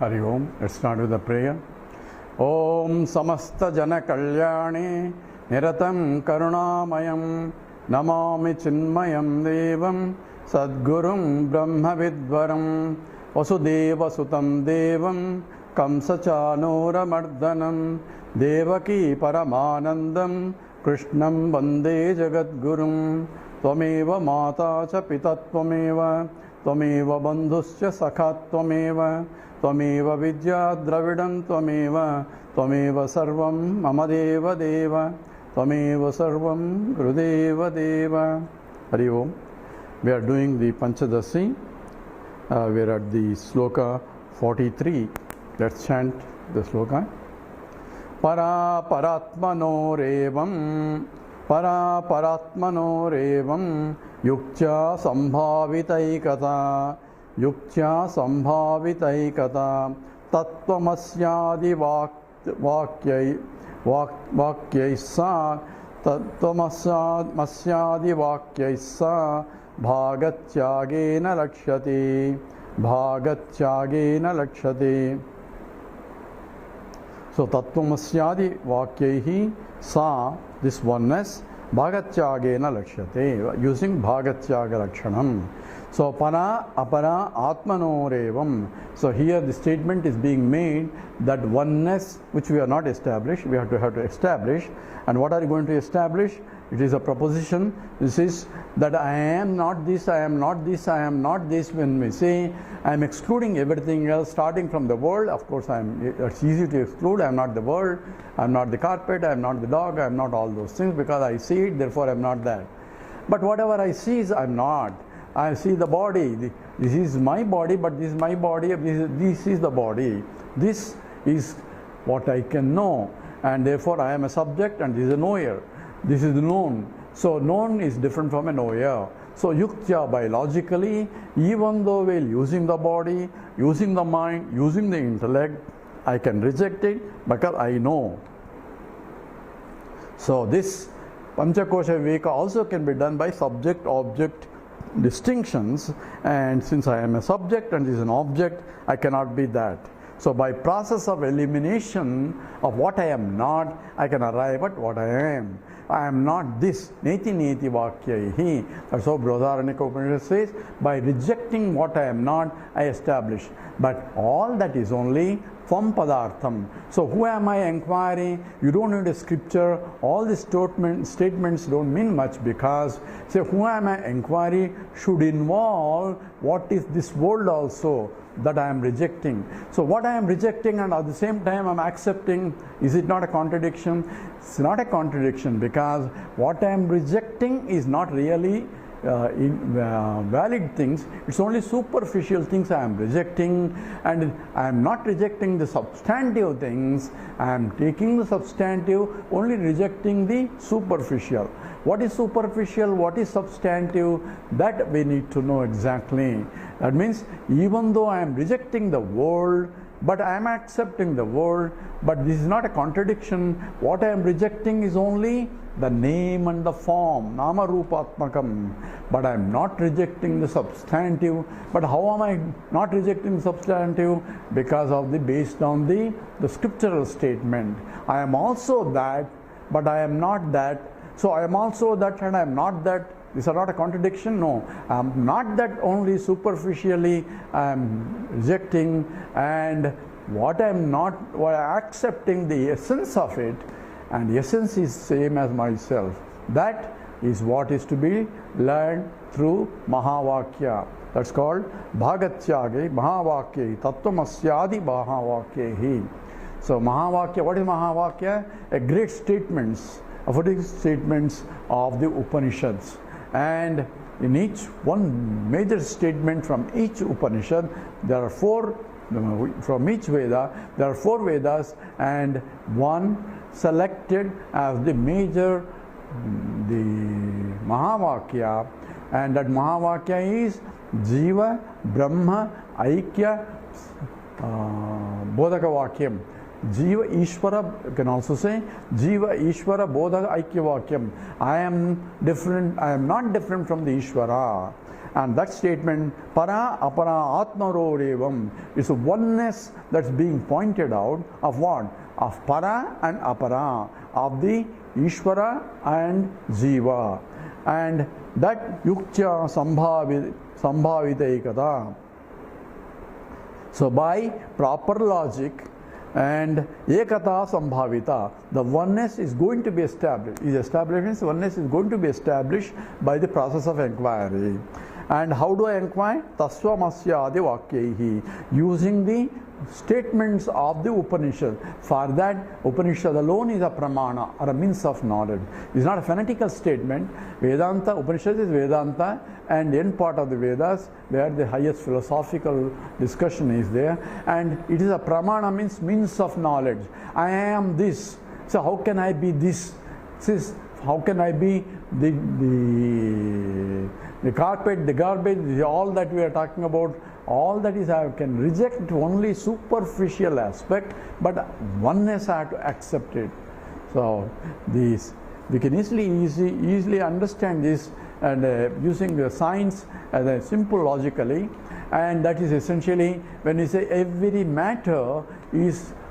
Hari Om. Let's start with the prayer. Om Samasta Jana Kalyani Niratam Karunamayam Namami Chinmayam Devam Sadgurum Brahma Vidvaram Vasudeva Sutam Devam Kamsachanora Mardanam Devaki Paramanandam Krishnam Vande Jagadgurum Tvameva Mata Cha Pitatvameva Tvameva Bandhuscha Sakhatvameva Tvameva Vidya Dravidam Tvameva Tvameva Sarvam Mama Deva Deva Tvameva Sarvam Gurudeva Deva. Hari Om. We are doing the Panchadashi. We are at the sloka 43. Let's chant the sloka. Para Paratmano Revam Para Paratmano Revam Yuktya Sambhavitaikata Yuktya Sambhavitaikata Tattvamasyadi Vakyaisa Tattvamasyadi Vakyaisa Bhagatyagena Lakshati Bhagatyagena Lakshati. So Tattvamasyadi Vakyehi Sa, this oneness, Bhagatyagena Lakshate, using Bhagatyaga Lakshanam. So Para Apara Atmano Revam. So here the statement is being made that oneness which we are not established, we have to establish. And what are you going to establish? It is a proposition. This is that I am not this, I am not this, I am not this. When we say I am excluding everything else, starting from the world, of course it's easy to exclude. I am not the world, I am not the carpet, I am not the dog, I am not all those things because I see it, therefore I am not that. But whatever I see is I am not. I see the body. This is my body, but this is my body. This is the body. This is what I can know. And therefore I am a subject and this is a knower. This is the known. So known is different from a knower. So yuktya, biologically, even though while using the body, using the mind, using the intellect, I can reject it because I know. So this Panchakosha Viveka also can be done by subject-object distinctions, and since I am a subject and this is an object, I cannot be that. So by process of elimination of what I am not, I can arrive at what I am. I am not this. Neti neti vakyaihi. That's how Brihadaranyaka Upanishad says, by rejecting what I am not, I establish. But all that is only from padartham. So who am I inquiring? You don't need a scripture. All these statements don't mean much because, say, who am I inquiry should involve what is this world also that I am rejecting. So what I am rejecting and at the same time I am accepting, is it not a contradiction? It's not a contradiction because what I am rejecting is not really valid things. It's only superficial things I am rejecting, and I am not rejecting the substantive things. I am taking the substantive, only rejecting the superficial. What is superficial? What is substantive? That we need to know exactly. That means even though I am rejecting the world, but I am accepting the world, but this is not a contradiction. What I am rejecting is only the name and the form, nama rupatmakam. But I am not rejecting the substantive. But how am I not rejecting the substantive? Because of based on the scriptural statement. I am also that, but I am not that. So I am also that and I am not that. These are not a contradiction. No, I am not that only superficially I am rejecting, and what I am not, while accepting the essence of it, and the essence is same as myself. That is what is to be learned through Mahavakya. That's called Bhagatyage Mahavakya Tattvamasyadi Mahavakyehi. So Mahavakya, what is Mahavakya? A great statements, aphoristic statements of the Upanishads. And in each one major statement from each Upanishad, there are four, from each Veda, there are four Vedas and one selected as the major, the Mahavakya, and that Mahavakya is Jiva, Brahma, Aikya, Bodhaka Vakyam. Jiva Ishvara, you can also say Jiva Ishvara Bodha Aikya Vakyam. I am different, I am not different from the Ishvara. And that statement, para apara atmarorevam, is a oneness that's being pointed out of what? Of para and apara, of the Ishvara and Jiva. And that yuktya sambhavita ekata. So by proper logic and ekata sambhavita, the oneness is going to be established. Oneness is going to be established by the process of inquiry. And how do I inquire? Tasvamasya adi vakyaihi, using the statements of the Upanishad. For that, Upanishad alone is a pramana or a means of knowledge. It's not a fanatical statement. Vedanta, Upanishad is Vedanta, and end part of the Vedas, where the highest philosophical discussion is there. And it is a pramana, means of knowledge. I am this. So how can I be this? How can I be the carpet, the garbage, all that we are talking about? All that is, I can reject only superficial aspect, but oneness I have to accept it. So this, we can easily understand this, and using the science as a simple logically, and that is essentially when we say every matter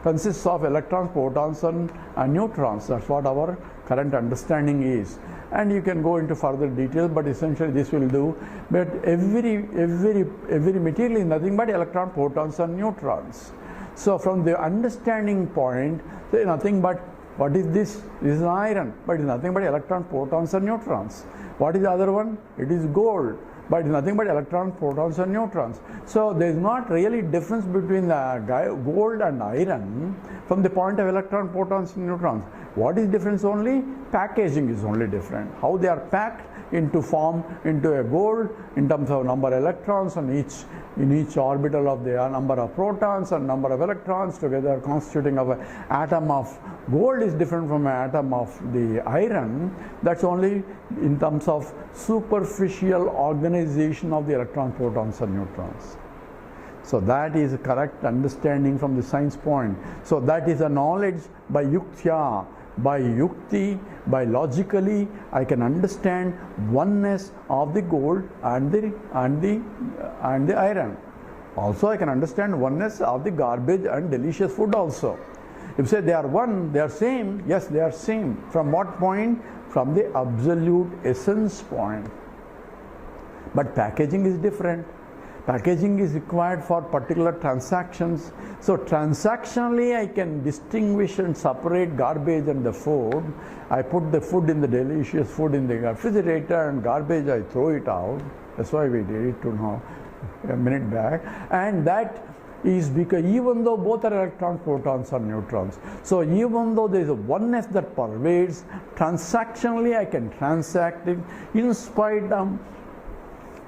consists of electrons, protons and neutrons. That's what our current understanding is. And you can go into further details, but essentially this will do. But every material is nothing but electron, protons and neutrons. So from the understanding point, say nothing but, what is this? This is iron, but it is nothing but electron, protons and neutrons. What is the other one? It is gold, but it is nothing but electrons, protons and neutrons. So there is not really difference between the gold and iron from the point of electron, protons and neutrons. What is difference only? Packaging is only different. How they are packed into form, into a gold, in terms of number of electrons on in each orbital of the number of protons and number of electrons together constituting of an atom of gold is different from an atom of the iron. That's only in terms of superficial organization of the electrons, protons and neutrons. So that is a correct understanding from the science point. So that is a knowledge by yuktya, by yukti, by logically I can understand oneness of the gold and the iron. Also I can understand oneness of the garbage and delicious food also. If you say they are one, they are same, yes they are same. From what point? From the absolute essence point. But packaging is different. Packaging is required for particular transactions. So transactionally I can distinguish and separate garbage and the food. I put the food in the delicious food in the refrigerator, and garbage I throw it out. That's why we did it a minute back. And that is because even though both are electrons, protons or neutrons, so even though there is a oneness that pervades, transactionally I can transact it in spite of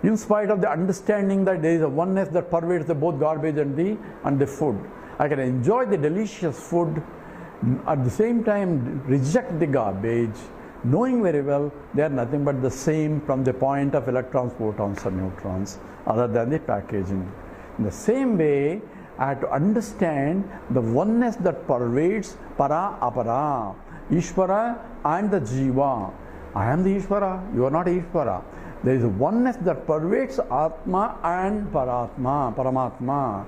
the understanding that there is a oneness that pervades both garbage and the food. I can enjoy the delicious food, at the same time reject the garbage, knowing very well they are nothing but the same from the point of electrons, protons and neutrons, other than the packaging. In the same way, I have to understand the oneness that pervades para apara, Ishvara and the Jiva. I am the Ishvara, you are not Ishvara. There is a oneness that pervades Atma and Paratma, Paramatma.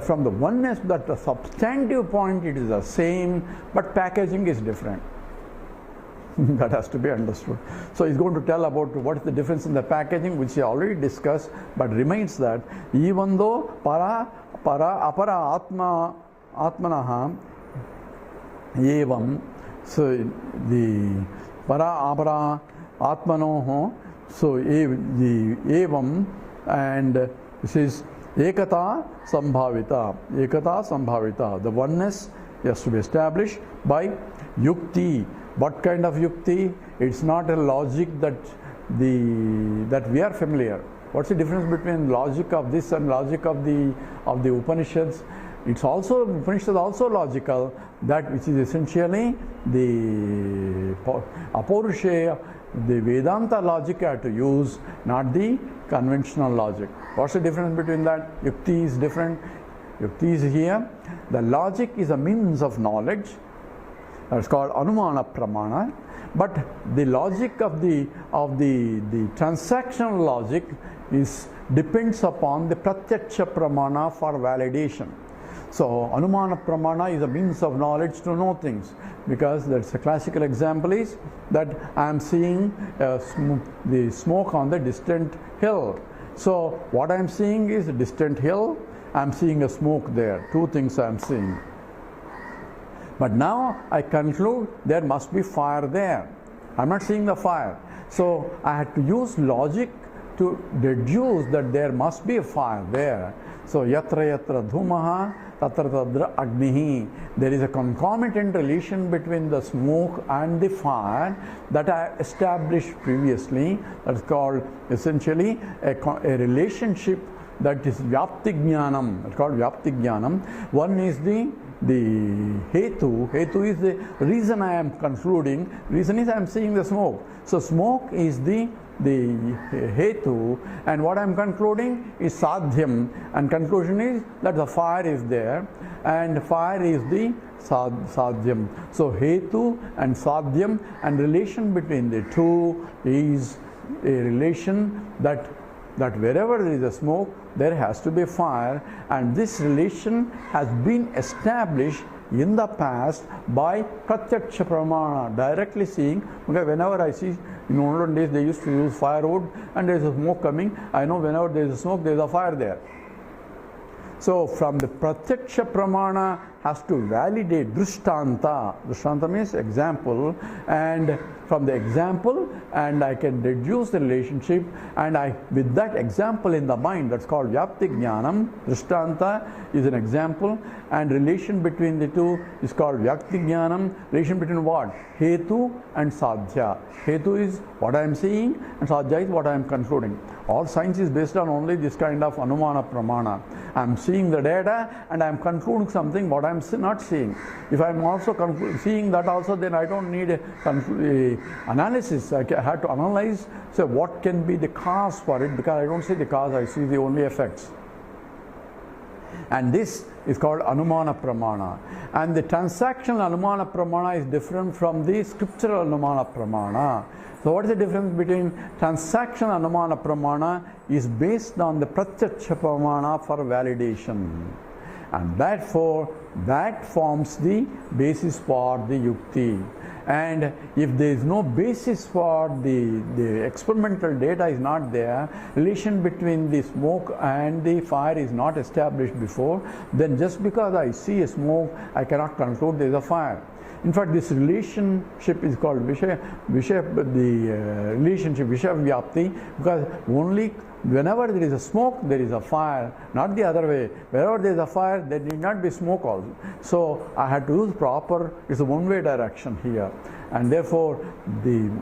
From the oneness, that the substantive point, it is the same, but packaging is different. That has to be understood. So he's going to tell about what is the difference in the packaging, which he already discussed, but remains that even though apara atmanaha evam, so the apara atmanoho, so the evam, and this is ekata sambhavita. The oneness has to be established by yukti. What kind of yukti? It's not a logic that we are familiar. What's the difference between logic of this and logic of the Upanishads? It's also, Upanishad also logical, that which is essentially the Apaurusheya, the Vedanta logic I have to use, not the conventional logic. What's the difference between that? Yukti is different. Yukti is here. The logic is a means of knowledge, That's called Anumana Pramana. But the logic of the transactional logic depends upon the Pratyaksha Pramana for validation. So Anumana Pramana is a means of knowledge to know things, because that's a classical example is that I am seeing the smoke on the distant hill. So what I am seeing is a distant hill, I am seeing a smoke there, two things I am seeing. But now I conclude there must be fire there. I am not seeing the fire. So I had to use logic to deduce that there must be a fire there. So yatra yatra dhumaha tatra tadra agnihi. There is a concomitant relation between the smoke and the fire that I established previously. That's called essentially a relationship that is Vyapti Jnanam. It's called Vyapti Jnanam. One is the hetu. Hetu is the reason I am concluding. Reason is I am seeing the smoke. So smoke is the hetu, and what I am concluding is sadhyam, and conclusion is that the fire is there, and fire is the sadhyam. So hetu and sadhyam, and relation between the two is a relation that wherever there is a smoke, there has to be fire, and this relation has been established in the past by Pratyaksha Pramana, directly seeing. Because whenever I see, in olden days they used to use firewood and there is a smoke coming, I know whenever there is a smoke, there is a fire there. So from the Pratyaksha Pramana has to validate Drishtanta. Drishtanta means example, and from the example, and I can deduce the relationship, and with that example in the mind, that's called Vyapti Jnanam. Drishtanta is an example, and relation between the two is called Vyapti Jnanam. Relation between what? Hetu and Sadhya. Hetu is what I am seeing, and Sadhya is what I am concluding. All science is based on only this kind of Anumana Pramana. I am seeing the data and I am concluding something what I am not seeing. If I am also seeing that also, then I don't need a analysis. I have to analyze, so what can be the cause for it, because I don't see the cause, I see the only effects. And this is called Anumana Pramana. And the transactional Anumana Pramana is different from the scriptural Anumana Pramana. So what is the difference between transactional Anumana Pramana is based on the Pratyaksha Pramana for validation. And therefore, that forms the basis for the yukti. And if there is no basis for the experimental data is not there, relation between the smoke and the fire is not established before, then just because I see a smoke, I cannot conclude there is a fire. In fact, this relationship is called Vishaya Vyapti, because only whenever there is a smoke, there is a fire, not the other way. Wherever there is a fire, there need not be smoke also. So I had to use proper, it's a one-way direction here. And therefore,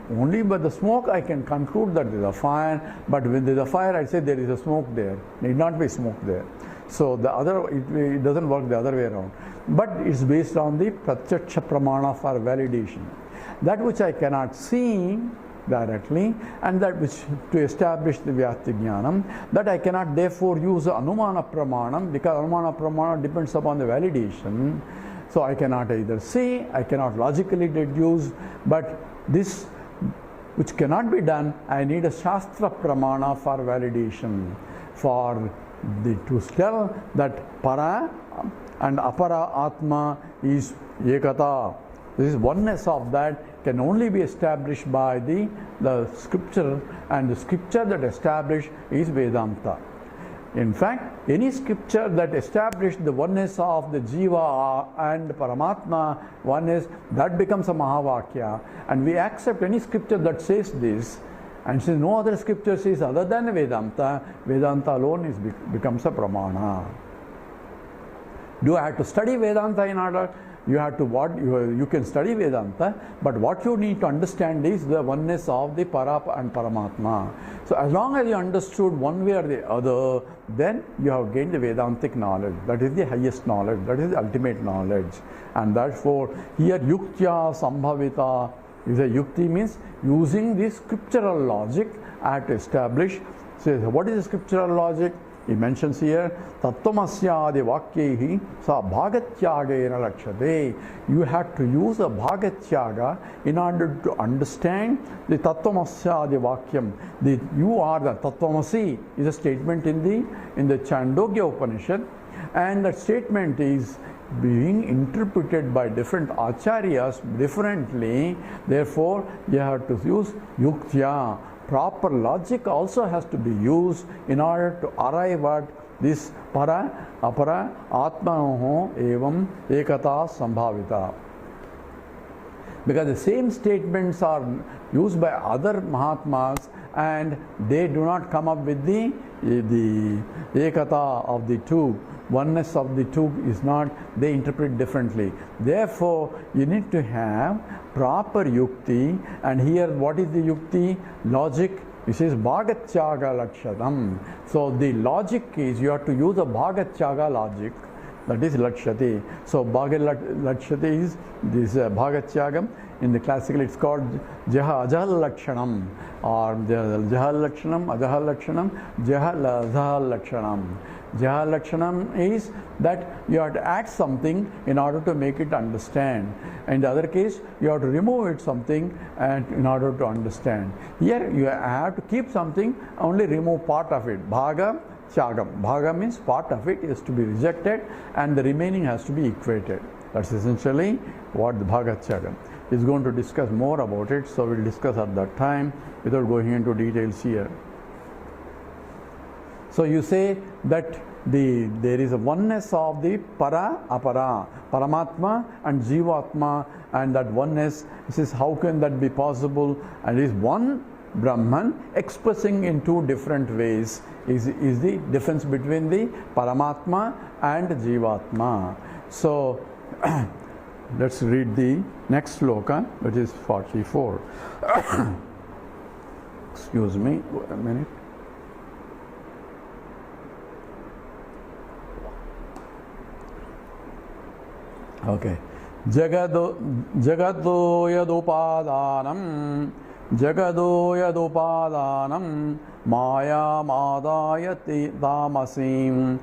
only by the smoke I can conclude that there is a fire, but when there is a fire, I say there is a smoke there. Need not be smoke there. So it doesn't work the other way around. But it's based on the Pratyaksha Pramana for validation. That which I cannot see directly, and that which to establish the Vyapti Jnanam, that I cannot therefore use Anumana Pramanam, because Anumana Pramana depends upon the validation. So I cannot either see, I cannot logically deduce, but this which cannot be done, I need a Shastra Pramana for validation, to tell that Para and Apara Atma is Ekata. This oneness of that can only be established by the scripture, and the scripture that established is Vedanta. In fact, any scripture that established the oneness of the Jiva and Paramatma oneness, that becomes a Mahavakya. And we accept any scripture that says this, and since no other scripture says other than Vedanta, Vedanta alone becomes a Pramana. Do I have to study Vedanta in order? You have to you can study Vedanta, but what you need to understand is the oneness of the Para and Paramatma. So as long as you understood one way or the other, then you have gained the Vedantic knowledge. That is the highest knowledge, that is the ultimate knowledge. And therefore, here Yuktya Sambhavita is a Yukti, means using the scriptural logic I have to establish. So what is the scriptural logic? He mentions here, Tattvamasya Vakyehi sa Bhagatyagena Lakshate. You have to use a Bhagatyaga in order to understand the Tattvamasya Vakyam. You are the Tattvamasi is a statement in the Chandogya Upanishad, and that statement is being interpreted by different acharyas differently. Therefore, you have to use yuktya. Proper logic also has to be used in order to arrive at this para, apara, atmanoho, evam, ekata, sambhavita. Because the same statements are used by other Mahatmas and they do not come up with the ekata of the two. Oneness of the two is not, they interpret differently. Therefore, you need to have proper yukti, and here what is the yukti? Logic. It says Bhagatyaga Lakshatam. So the logic is you have to use a Bhagatyaga logic, that is Lakshati. So Lakshati is this Bhagatyagam. In the classical it's called Jahal Lakshanam, or Jahal Lakshanam, Ajahal Lakshanam, Jahal Lakshanam. Jahal Lakshanam is that you have to add something in order to make it understand. In the other case, you have to remove it something and in order to understand. Here you have to keep something, only remove part of it. Bhaga Tyagam. Bhaga means part of it is to be rejected and the remaining has to be equated. That's essentially what the Bhaga Tyagam is going to discuss more about it. So we'll discuss at that time without going into details here. So you say that there is a oneness of the para, apara, Paramatma and Jivatma, and that oneness, this is how can that be possible? And it is one Brahman expressing in two different ways is the difference between the Paramatma and Jivatma. So let's read the next sloka, which is 44. Excuse me, a minute. Okay. Jagado yadupadanam maya madayati tamasim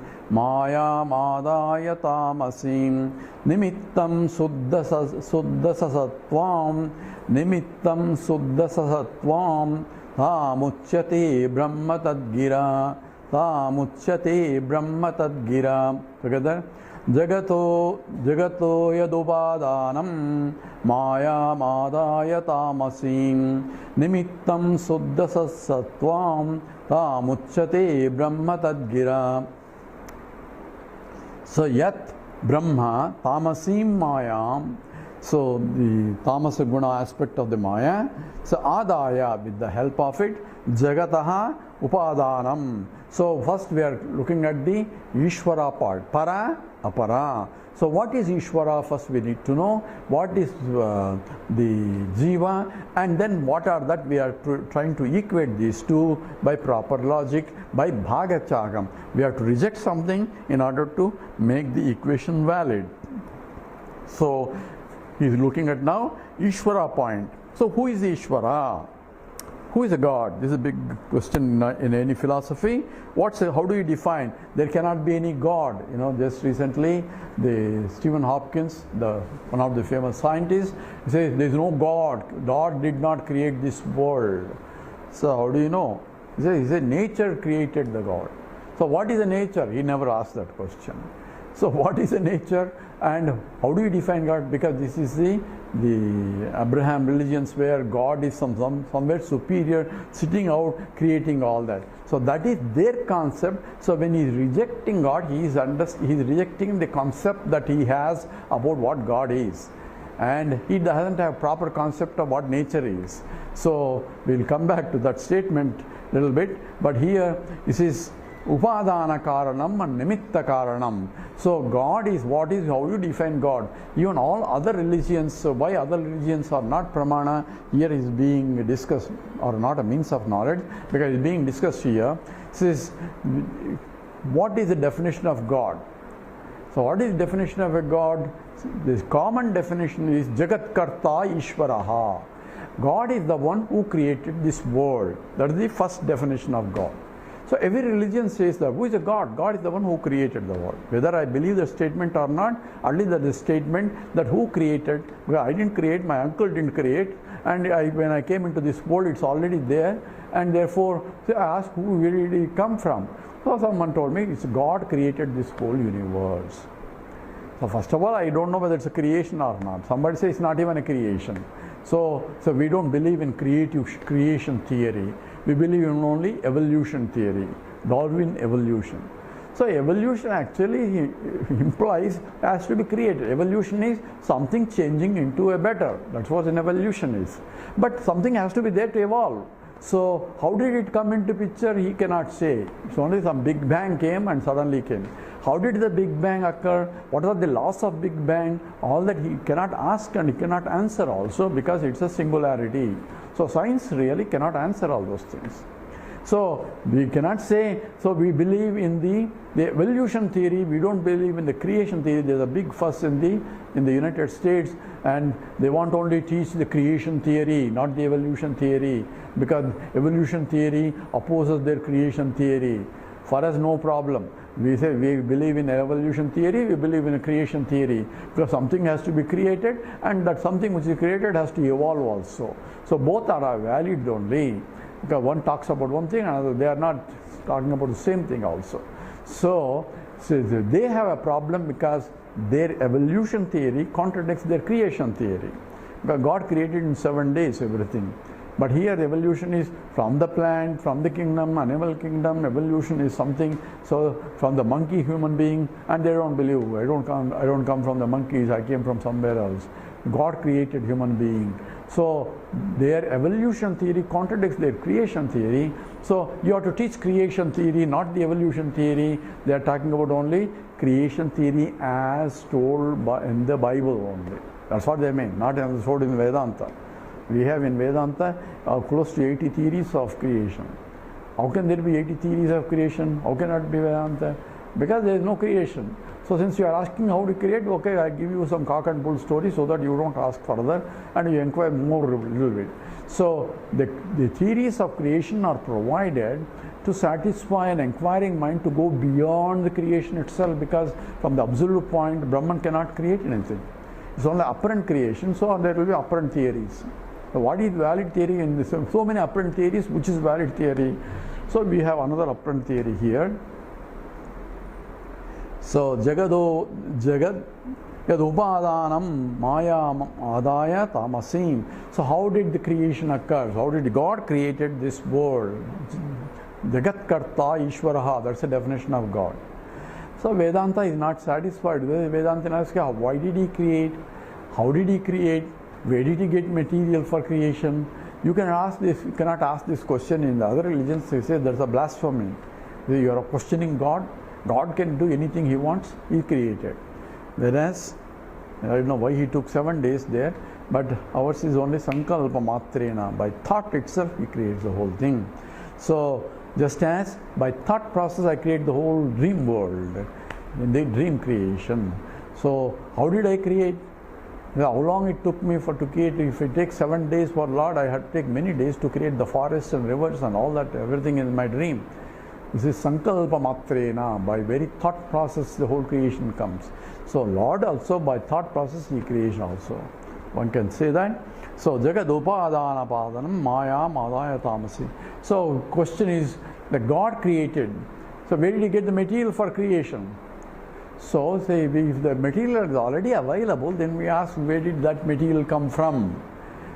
nimittam suddhasatvam tamuchyate brahma tadgira together. Jagato yadupadanam maya madaya tamasim nimittam suddhasatvam tamuchyate brahma tadgira. So yat brahma tamasim mayam. So the tamasa guna aspect of the maya. So adaya, with the help of it, jagataha upadanam. So first we are looking at the Ishvara part, para, apara. So what is Ishvara? First we need to know what is the Jiva, and then what are that we are trying to equate these two by proper logic, by Bhagatyagam. We have to reject something in order to make the equation valid. So he is looking at now Ishvara point. So who is Ishvara? Who is a God? This is a big question in any philosophy. How do you define? There cannot be any God. Just recently, Stephen Hopkins, one of the famous scientists, says there is no God. God did not create this world. So how do you know? He says nature created the God. So what is the nature? He never asked that question. So what is the nature and how do you define God? Because this is the Abraham religions where God is somewhere superior, sitting out, creating all that. So that is their concept. So when he is rejecting God, he is rejecting the concept that he has about what God is. And he doesn't have proper concept of what nature is. So we'll come back to that statement a little bit. But here this is Upadana Karanam and Nimitta Karanam. So God is what is, how you define God. Even all other religions, so why other religions are not pramana, here is being discussed, or not a means of knowledge, because it's being discussed here. Says, what is the definition of God? So what is the definition of a God? The common definition is Jagatkarta Ishvaraha. God is the one who created this world. That is the first definition of God. So every religion says that. Who is a God? God is the one who created the world. Whether I believe the statement or not, at least that the statement that who created, well, I didn't create, my uncle didn't create, and when I came into this world, it's already there, and therefore I asked, where did it come from? So someone told me, it's God created this whole universe. So first of all, I don't know whether it's a creation or not. Somebody says it's not even a creation. So we don't believe in creation theory. We believe in only evolution theory, Darwin evolution. So evolution actually implies has to be created. Evolution is something changing into a better. That's what an evolution is. But something has to be there to evolve. So how did it come into picture? He cannot say. It's only some Big Bang came and suddenly came. How did the Big Bang occur? What are the laws of Big Bang? All that he cannot ask and he cannot answer also, because it's a singularity. So science really cannot answer all those things. So we cannot say, so we believe in the evolution theory, we don't believe in the creation theory. There's a big fuss in the United States, and they want only teach the creation theory, not the evolution theory, because evolution theory opposes their creation theory. For us, no problem. We say we believe in evolution theory, we believe in a creation theory, because something has to be created, and that something which is created has to evolve also. So both are valid only, because one talks about one thing, another they are not talking about the same thing also. So they have a problem because their evolution theory contradicts their creation theory. Because God created in 7 days everything. But here evolution is from the plant, from the kingdom, animal kingdom, evolution is something, so from the monkey, human being, and they don't believe, I don't come from the monkeys, I came from somewhere else. God created human being. So their evolution theory contradicts their creation theory. So you have to teach creation theory, not the evolution theory. They are talking about only creation theory as told in the Bible only. That's what they mean, not as told in Vedanta. We have in Vedanta close to 80 theories of creation. How can there be 80 theories of creation? How can that be Vedanta? Because there is no creation. So since you are asking how to create, okay, I give you some cock and bull story so that you don't ask further and you inquire more a little bit. So the theories of creation are provided to satisfy an inquiring mind to go beyond the creation itself, because from the absolute point, Brahman cannot create anything. It's only apparent creation, so there will be apparent theories. So what is valid theory in this? So many apparent theories, which is valid theory? So we have another apparent theory here. So Jagad Upadanam Maya Adaya Tamasim. So how did the creation occur? How did God created this world? Jagat Karta Ishwaraha, that's the definition of God. So Vedanta is not satisfied with it. Vedanta asks, why did he create? How did he create? Where did he get material for creation? You cannot ask this question in the other religions. They say there's a blasphemy. You are questioning God. God can do anything he wants. He created. Whereas, I don't know why he took 7 days there, but ours is only sankalpa matrena. By thought itself, he creates the whole thing. So, just as by thought process I create the whole dream world, in the dream creation. So, how did I create? How long it took me to create? If it takes 7 days for Lord, I had to take many days to create the forests and rivers and all that, everything in my dream. This is sankalpa matrena. By very thought process the whole creation comes. So Lord also by thought process he creation also. One can say that. So Jagad Upadana Padanam Maya Madaya Tamasi. So question is that God created. So where did he get the material for creation? So say if the material is already available, then we ask where did that material come from?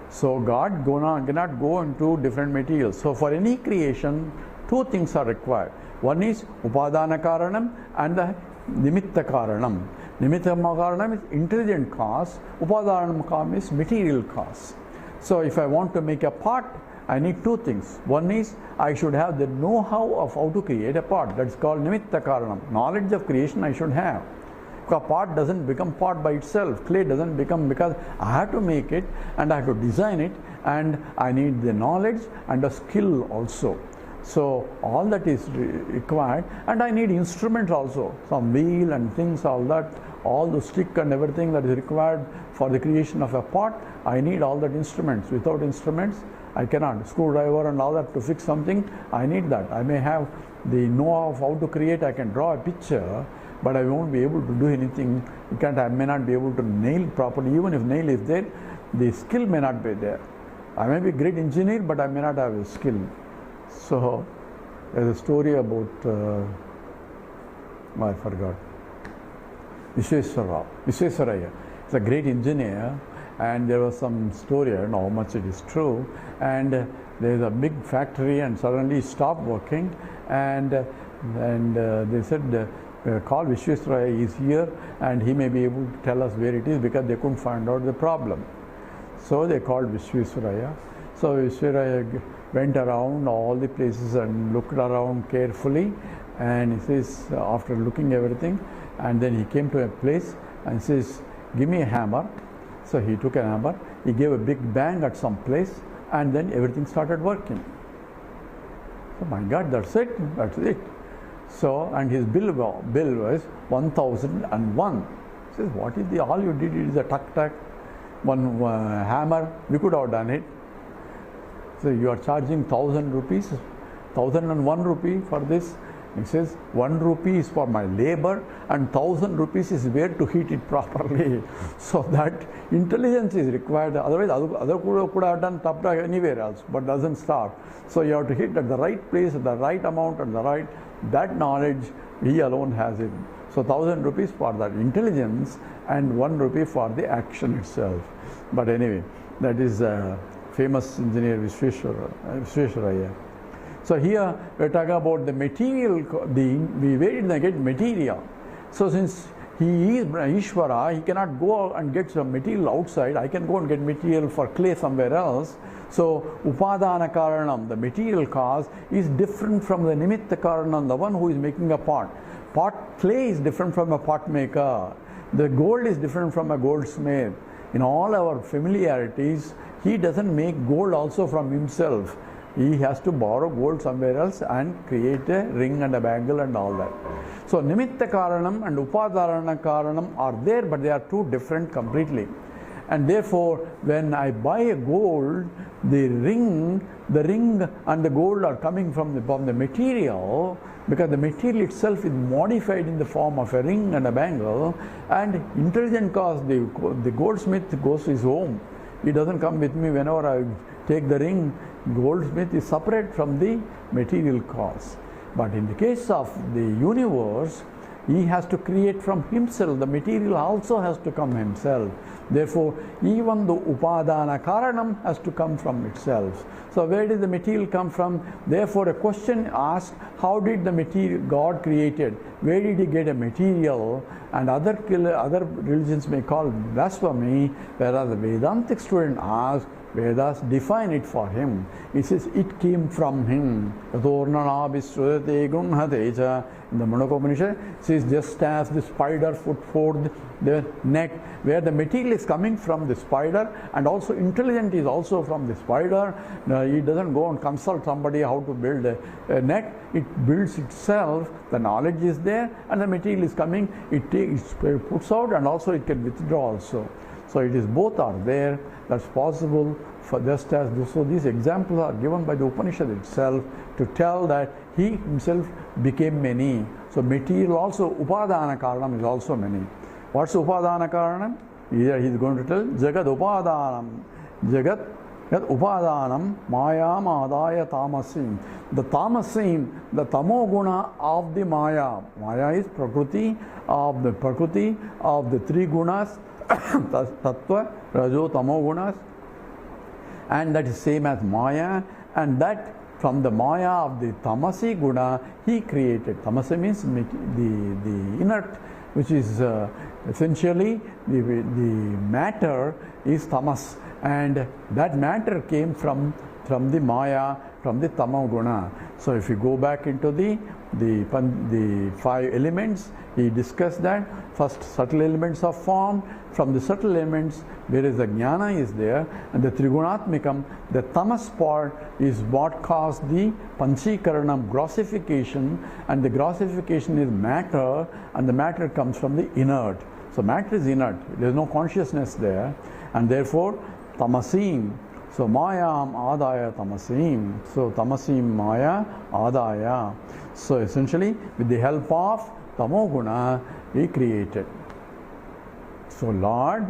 So God cannot go into different materials. So for any creation, 2 things are required. One is Upadana Karanam and the Nimitta Karanam. Nimitta Karanam is intelligent cause, Upadana Karanam is material cause. So if I want to make a pot, I need 2 things. One is I should have the know-how of how to create a pot. That's called Nimitta Karanam. Knowledge of creation I should have. Because pot doesn't become pot by itself. Clay doesn't become, because I have to make it and I have to design it, and I need the knowledge and the skill also. So all that is required, and I need instruments also, some wheel and things, all that, all the stick and everything that is required for the creation of a pot. I need all that instruments. Without instruments I cannot. Screwdriver and all that to fix something, I need that. I may have they know of how to create. I can draw a picture, but I won't be able to do anything. I may not be able to nail properly. Even if nail is there, the skill may not be there. I may be a great engineer, but I may not have a skill. So there's a story about, I forgot, Vishwesvaraya. He's a great engineer, and there was some story, I don't know how much it is true, and there's a big factory and suddenly it stopped working, and they said, call Vishwesvaraya, is here and he may be able to tell us where it is, because they couldn't find out the problem. So they called Vishwesvaraya. So Vishwesvaraya went around all the places and looked around carefully, and he says, after looking everything, and then he came to a place and says, give me a hammer. So he took a hammer, he gave a big bang at some place, and then everything started working. So my God, that's it. So, and his bill was 1001. He says, what is all you did is a tuck, one hammer, we could have done it. So you are charging 1000 rupees, 1001 rupee for this. He says, 1 rupee is for my labor and 1000 rupees is where to heat it properly. So that intelligence is required. Otherwise, other could have done tapra anywhere else, but doesn't start. So you have to hit at the right place, at the right amount, at the right, that knowledge, he alone has it. So 1000 rupees for that intelligence and 1 rupee for the action itself. But anyway, that is famous engineer Vishwesvaraya. So here we are talking about the material, where did they get material? So since he is Ishvara, he cannot go out and get some material outside. I can go and get material for clay somewhere else. So Upadana Karanam, the material cause, is different from the Nimitta Karanam, the one who is making a pot. Clay is different from a pot maker. The gold is different from a goldsmith. In all our familiarities, he doesn't make gold also from himself. He has to borrow gold somewhere else and create a ring and a bangle and all that. So Nimitta Karanam and Upadana Karanam are there, but they are two different completely. And therefore, when I buy a gold, the ring and the gold are coming from the material, because the material itself is modified in the form of a ring and a bangle, and intelligent cause, the goldsmith goes to his home. He doesn't come with me whenever I take the ring. Goldsmith is separate from the material cause. But in the case of the universe, he has to create from himself. The material also has to come himself. Therefore, even the Upadana Karanam has to come from itself. So where did the material come from? Therefore, a question asked, how did the material God created? Where did he get a material? And other religions may call blasphemy, whereas the Vedantic student asks, Vedas define it for him. It says it came from him. In the Munaka Upanishad, it says just as the spider put forth the net, where the material is coming from the spider, and also intelligent is also from the spider. He doesn't go and consult somebody how to build a net. It builds itself. The knowledge is there, and the material is coming. It puts out, and also it can withdraw also. So it is both are there. That's possible for just as so these examples are given by the Upanishad itself to tell that he himself became many. So material also, Upadana Karanam is also many. What's Upadana Karanam? Here he is going to tell Jagad Upadanam. Jagat Upadanam Mayam Adaya Tamasim. The Tamasim, the Tamo Guna of the Maya. Maya is Prakriti of the three gunas. Tattva, Rajo, Tamo gunas, and that is same as Maya, and that from the Maya of the Tamasi guna he created. Tamasi means the inert, which is essentially the matter is tamas, and that matter came from the Maya, from the Tamo guna. So if you go back into the 5 elements, he discussed that first subtle elements are formed. From the subtle elements, there is the jnana is there, and the trigunatmikam, the tamas part is what caused the panchikaranam, grossification, and the grossification is matter, and the matter comes from the inert. So matter is inert, there is no consciousness there, and therefore tamasim. So mayam adaya tamasim. So tamasim maya adaya. So essentially, with the help of Tamoguna, he created. So Lord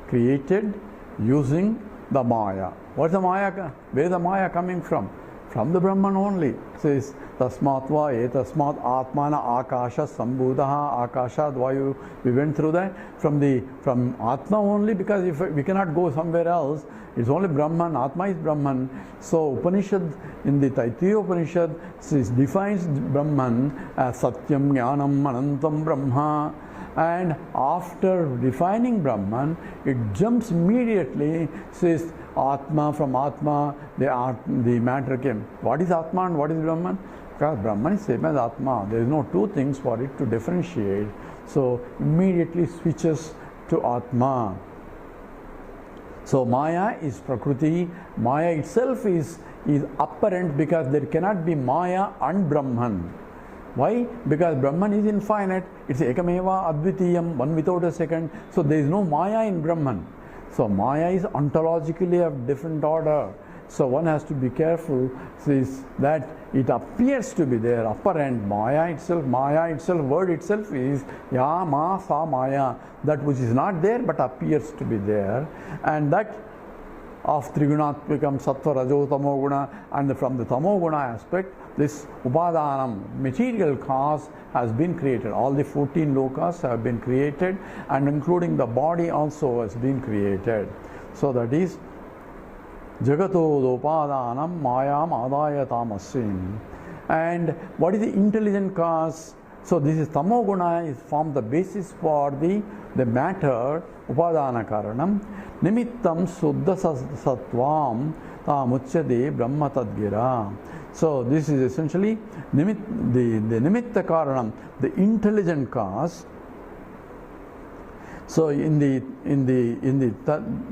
created using the Maya. What's the Maya? Where is the Maya coming from? From the Brahman only. It says, Tasmatva etasmat atmana akasha sambhudaha akasha vayu. We went through that from Atma only, because if we cannot go somewhere else, it's only Brahman. Atma is Brahman. So Upanishad, in the Taittiriya Upanishad, defines Brahman as Satyam Jnanam Anantam Brahma. And after defining Brahman, it jumps immediately, says Atma. From Atma, the matter came. What is Atma and what is Brahman? Because Brahman is same as Atma. There is no two things for it to differentiate. So immediately switches to Atma. So Maya is Prakriti. Maya itself is apparent, because there cannot be Maya and Brahman. Why? Because Brahman is infinite. It's Ekameva Advitiyam, one without a second. So there is no Maya in Brahman. So Maya is ontologically of different order. So one has to be careful, says that it appears to be there, apparent. Maya itself, word itself is Ya Ma Sa Maya, that which is not there but appears to be there. And that of Trigunatmikam Sattva Rajo Tamo Guna, and from the Tamo Guna aspect, this Upadanam, material cause, has been created. All the 14 lokas have been created, and including the body also has been created. So that is Jagato Upadanam Mayam Adaya Tamasin. And what is the intelligent cause? So this is Tamoguna is formed the basis for the matter, Upadana Karanam. Nimittam Suddha Sattvam Tamuchyade Brahma Tadgira. So this is essentially the Nimitta Karanam, the intelligent cause. So in the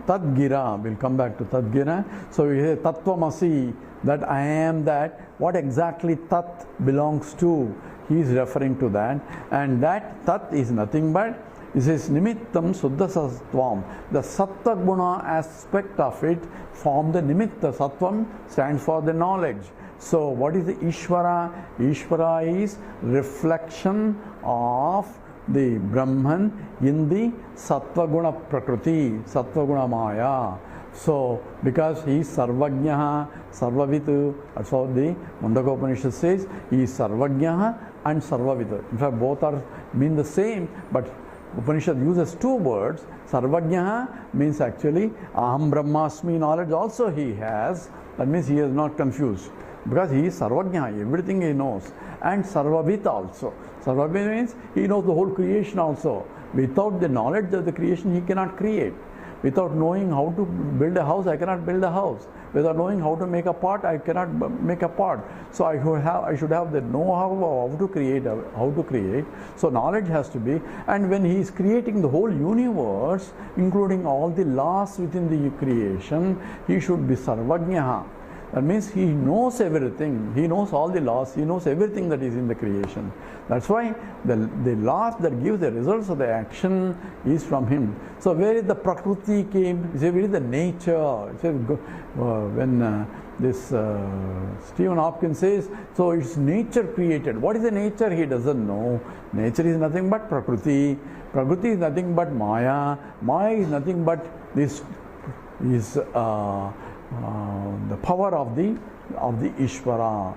Tadgira, we'll come back to Tadgira. So we say Tattvamasi, that I am that. What exactly Tat belongs to? He is referring to that. And that Tat is nothing but, it says Nimittam Suddha Sattvam. The Sattva Guna aspect of it form the Nimitta. Sattvam stands for the knowledge. So what is the Ishvara? Ishvara is reflection of the Brahman in the Sattva Guna Prakriti, Sattva Guna Maya. So because he is Sarvajnaha, Sarvavitu, that's how the Mundaka Upanishad says, he is Sarvajnaha and Sarvavitu. In fact, both are mean the same, but Upanishad uses two words. Sarvajnaha means actually Aham Brahmasmi knowledge also he has. That means he is not confused, because he is Sarvajnaha, everything he knows. And Sarvavita also. Sarvavita means he knows the whole creation also. Without the knowledge of the creation, he cannot create. Without knowing how to build a house, I cannot build a house. Without knowing how to make a pot, I cannot make a pot. So I should have the know-how of how to create. So knowledge has to be. And when he is creating the whole universe, including all the laws within the creation, he should be Sarvajnaha. That means he knows everything. He knows all the laws. He knows everything that is in the creation. That's why the laws that give the results of the action is from him. So where is the Prakriti came? You say, where is the nature? You say, when Stephen Hopkins says, so it's nature created. What is the nature? He doesn't know. Nature is nothing but Prakriti. Prakriti is nothing but Maya. Maya is nothing but this is the power of the Ishvara.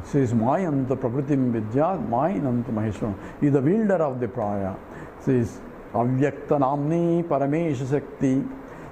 Says Mayanta Prakritim Vidya, Mayanta Maheshwaram. He is the wielder of the Praya. Says Avyakta Namni Paramesha Shakti.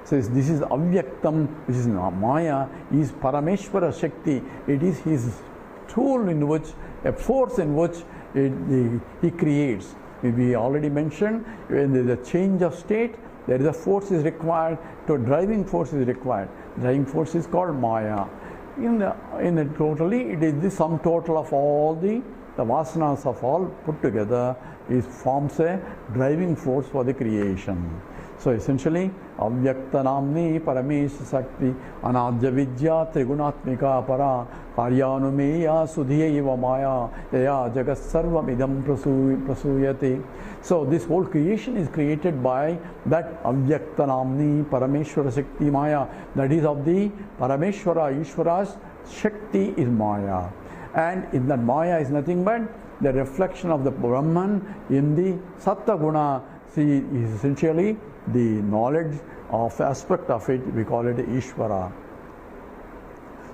Says this is Avyaktam, which is Maya, is Parameshwara Shakti. It is his tool in which, a force in which he creates. We already mentioned, when there is a change of state, there is a force is required, to driving force is required. Driving force is called Maya. In the totally, it is the sum total of all the vasanas of all put together forms a driving force for the creation. So essentially, Avyakta Namni Paramesha Sakti Anadya Vidya Trigunatmika Para Karyanumeya Sudhiyaiva Maya Yaya Jagat Sarvam Idam Prasuyati. So this whole creation is created by that Avyakta Namni Parameshwara Shakti Maya. That is of the Parameshwara, Ishvara's Shakti is Maya. And in that Maya is nothing but the reflection of the Brahman in the Sattva Guna. See, is essentially the knowledge of aspect of it, we call it Ishvara.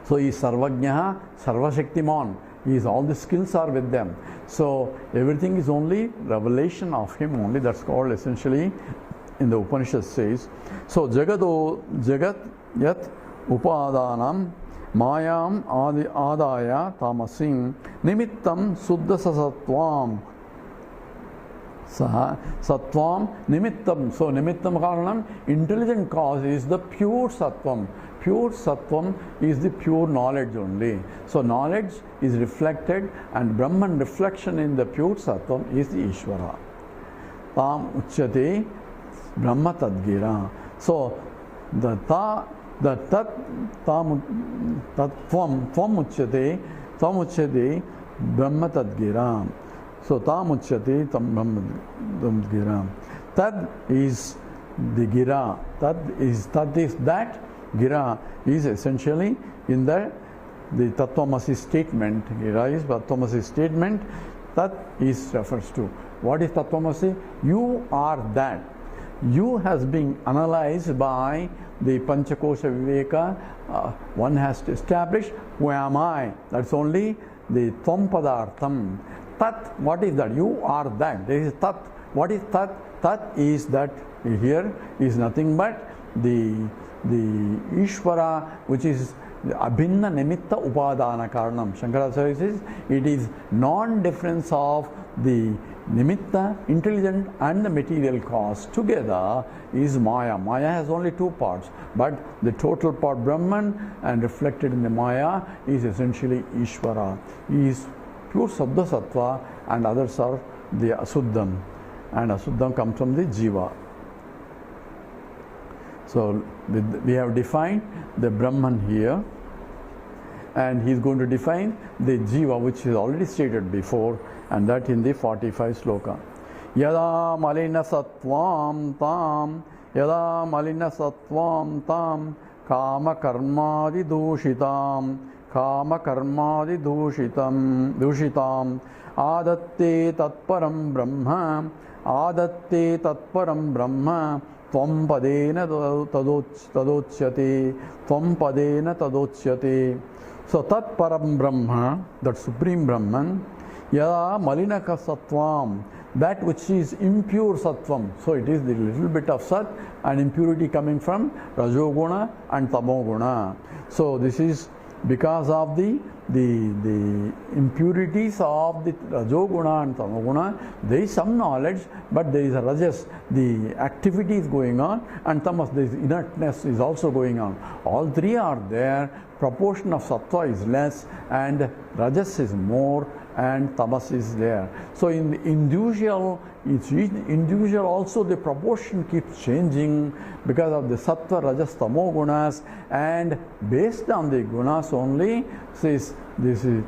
So he is Sarvajnaha, Sarvashaktiman. All the skills are with them. So everything is only revelation of him only. That's called essentially in the Upanishad says. So Jagat Yat Upadanam Mayam Adaya Tamasing Nimittam Suddha Sattvam Sattvam Nimittam. So Nimittam Karanam, intelligent cause is the pure Sattvam. Pure Sattvam is the pure knowledge only. So knowledge is reflected, and Brahman reflection in the pure Sattvam is the Ishvara. Tam Uchyate Brahma Tadgira. So the Tat Tvam Uchyate Brahma Tadgira. So Tam Uchyate Brahma Tadgira. Tad is the Gira. Tad is that. Gira is essentially in the Tattvamasi statement. Gira is Tattvamasi statement. That is refers to. What is Tattvamasi? You are that. You has been analyzed by the Panchakosha Viveka. One has to establish who am I. That's only the Tvam Padartham. Tat, what is that? You are that. There is Tat. What is Tat? Tat is that here is nothing but the Ishvara, which is the Abhinna Nimitta Upadana Karanam. Shankaracharya says it is non-difference of the Nimitta, intelligent, and the material cause together is Maya. Maya has only two parts, but the total part Brahman and reflected in the Maya is essentially Ishvara. He is pure Saddha Sattva, and others are the Asuddham, and Asuddham comes from the Jiva. So we have defined the Brahman here, and he is going to define the Jiva, which is already stated before, and that in the 45 sloka. Yada malina sattvam tam, yada malina sattvam tam, kama karmadi dushitam, dushitam, adatte tatparam brahma, Tvam padena tadochyate. So tat param brahma, that supreme Brahman, yada malinaka sattvam, that which is impure sattvam. So it is the little bit of sat and impurity coming from rajoguna and tamoguna. So this is because of the impurities of the rajoguna and tamoguna. There is some knowledge, but there is a rajas, the activity is going on, and tamas, the inertness is also going on. All three are there. Proportion of sattva is less, and rajas is more, and tamas is there. So in the individual, also the proportion keeps changing because of the sattva, rajas, tamo gunas, and based on the gunas only, says this is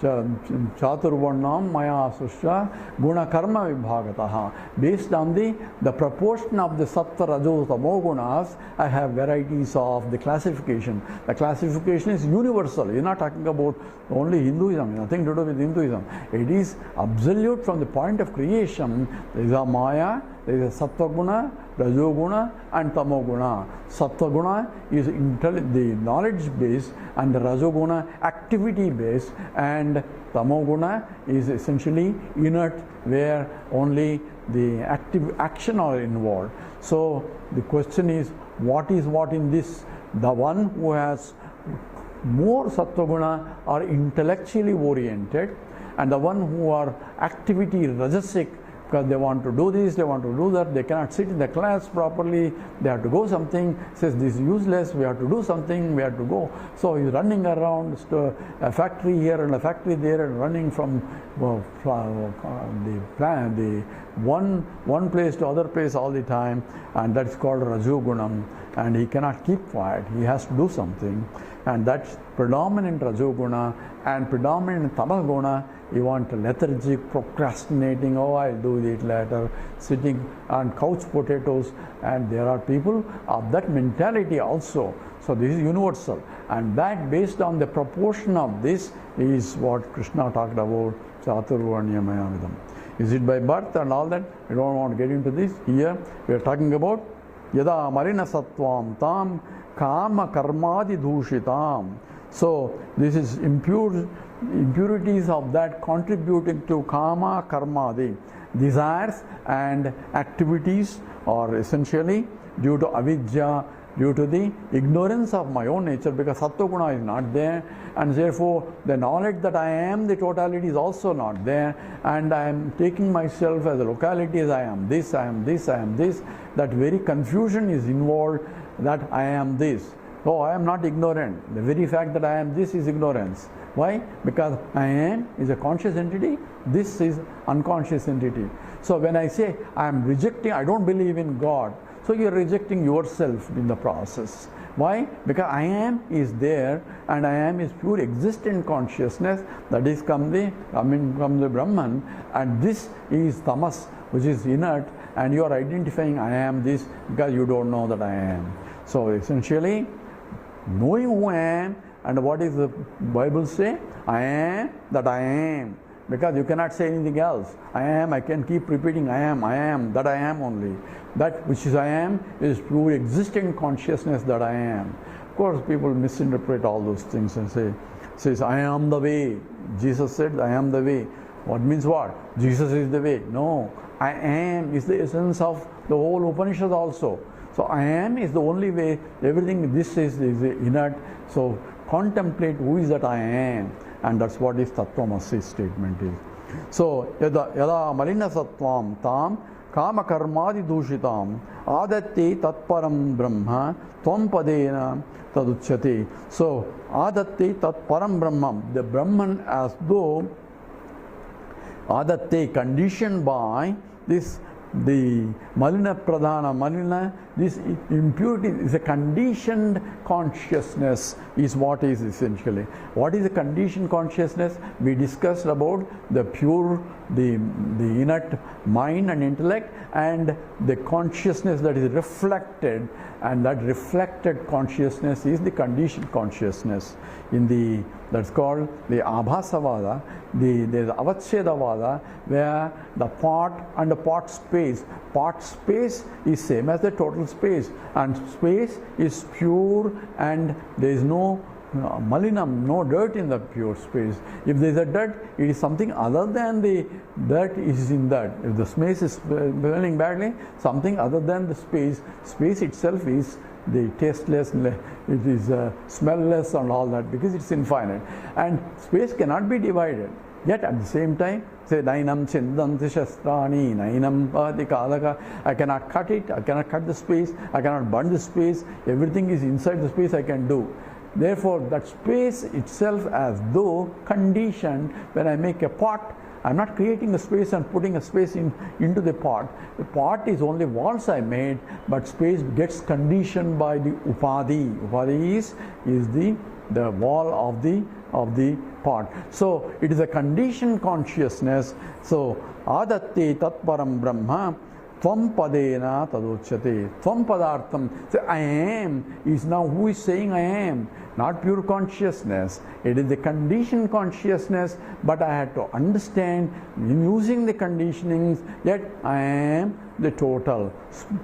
Chaturvarnam Maya Susha Guna Karma Vibhagataha. Based on the proportion of the Sattva, Rajo, Tamo Gunas, I have varieties of the classification. The classification is universal. You're not talking about only Hinduism, nothing to do with Hinduism. It is absolute from the point of creation. There is a Maya, there is a Sattva Guna, Rajoguna, and Tamoguna. Sattva Guna is the knowledge based, and the Rajoguna activity based, and Tamoguna is essentially inert, where only the active action are involved. So the question is, what is what in this? The one who has more Sattva Guna are intellectually oriented, and the one who are activity rajasic, because they want to do this, they want to do that, they cannot sit in the class properly, they have to go something, says this is useless, we have to do something, we have to go. So he's running around a factory here and a factory there, and running from the one place to other place all the time, and that's called Rajogunam, and he cannot keep quiet, he has to do something, and that's predominant Rajoguna, and predominant Tamaguna you want lethargic, procrastinating, oh, I'll do it later, sitting on couch potatoes. And there are people of that mentality also. So this is universal. And that, based on the proportion of this, is what Krishna talked about, Chaturvanyamaya. Is it by birth and all that? We don't want to get into this. Here we are talking about Yada Marina Sattvam Tam Kama Karmadi Dushitam. So this is impurities of that contributing to Kama Karmadi. Desires and activities are essentially due to avidya, due to the ignorance of my own nature, because Sattva Guna is not there, and therefore the knowledge that I am the totality is also not there, and I am taking myself as a locality, as I am this, I am this, I am this. That very confusion is involved, that I am this. Oh, I am not ignorant. The very fact that I am this is ignorance. Why? Because I am is a conscious entity, this is unconscious entity. So when I say I am rejecting, I don't believe in God, so you are rejecting yourself in the process. Why? Because I am is there, and I am is pure existent consciousness, that is coming from the Brahman, and this is tamas, which is inert, and you are identifying I am this because you don't know that I am. So essentially, knowing who I am, and what does the Bible say? I am that I am. Because you cannot say anything else. I am, I can keep repeating I am, that I am only. That which is I am is pure existing consciousness that I am. Of course, people misinterpret all those things and says I am the way. Jesus said I am the way. What means what? Jesus is the way. No, I am is the essence of the whole Upanishad also. So I am is the only way. Everything this is inert. So contemplate who is that I am. And that's what this Tattvamasi statement is. So, yada malina sattvam tam kama karmadi dushitam adatti tatparam brahma tvam padena taduchyate. So, adatti tatparam brahma, the Brahman as though adatti, conditioned by this, the malina pradhana, malina, this impurity is a conditioned consciousness, is what is essentially. What is a conditioned consciousness? We discussed about the pure, the inert mind and intellect, and the consciousness that is reflected, and that reflected consciousness is the conditioned consciousness. In the, that's called the Abhasavada, there's Avachedavada, where the part and the part space is same as the total space, and space is pure, and there is no malinam, no dirt in the pure space. If there is a dirt, it is something other than the dirt is in that. If the space is smelling badly, something other than the space itself is the tasteless, it is smellless and all that, because it's infinite. And space cannot be divided. Yet at the same time, say nainam chindanti shastrani, nainam pati kalaka, I cannot cut it, I cannot cut the space, I cannot burn the space, everything is inside the space I can do. Therefore, that space itself, as though conditioned, when I make a pot, I am not creating a space and putting a space into the pot. The pot is only walls I made, but space gets conditioned by the upadhi. Upadhi is the wall of the pot. So it is a conditioned consciousness. So adatti tatparam brahma tvam padena taduchyate. Tvam padartham. So I am is now who is saying I am, not pure consciousness. It is the conditioned consciousness, but I had to understand, in using the conditionings, that I am the total.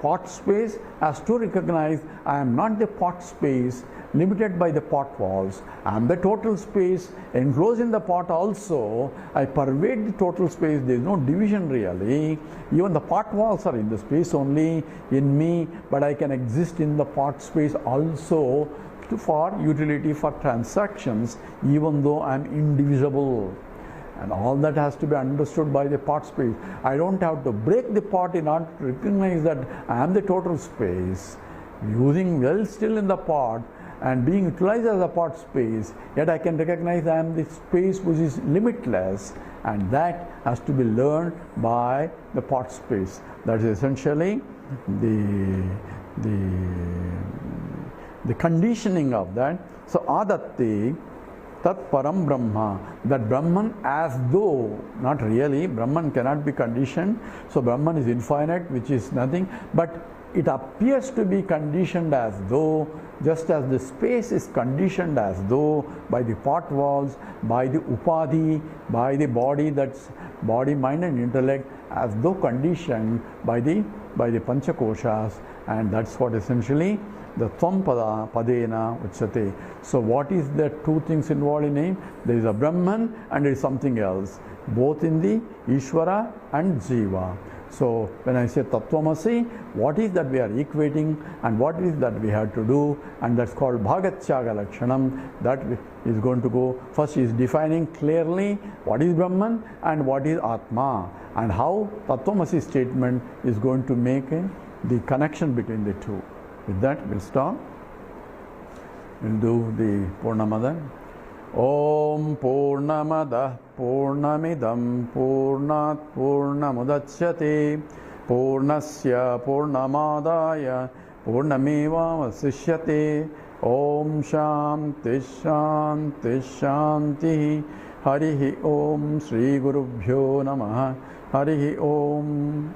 Pot space has to recognize I am not the pot space limited by the pot walls. I am the total space enclosed in the pot also. I pervade the total space. There is no division really. Even the pot walls are in the space only in me, but I can exist in the pot space also for utility, for transactions, even though I am indivisible. And all that has to be understood by the pot space. I don't have to break the pot in order to recognize that I am the total space. Using well still in the pot and being utilized as a pot space, yet I can recognize I am the space which is limitless, and that has to be learned by the pot space. That is essentially the conditioning of that. So adatti Tat Param Brahma. That Brahman as though, not really, Brahman cannot be conditioned. So Brahman is infinite, which is nothing, but it appears to be conditioned as though, just as the space is conditioned as though by the pot walls, by the upadhi, by the body, that's body, mind and intellect, as though conditioned by the panchakoshas, and that's what essentially the Tvam Padena Uchate. So what is the two things involved in name? There is a Brahman and there is something else, both in the Ishvara and Jiva. So when I say Tattvamasi, what is that we are equating and what is that we have to do, and that's called Bhagatyaga Lakshanam. That is going to go, first is defining clearly what is Brahman and what is Atma, and how Tattvamasi statement is going to make the connection between the two. With that, we'll stop. We'll do the Purnamada. Om Purnamada Purnamidam Purnat Purnamudachyate Purnasya Purnamadaya Purnameva Vasishyate. Om Shanti Shanti Shanti. Harihi Om Sri Gurubhyo Namaha. Harihi Om.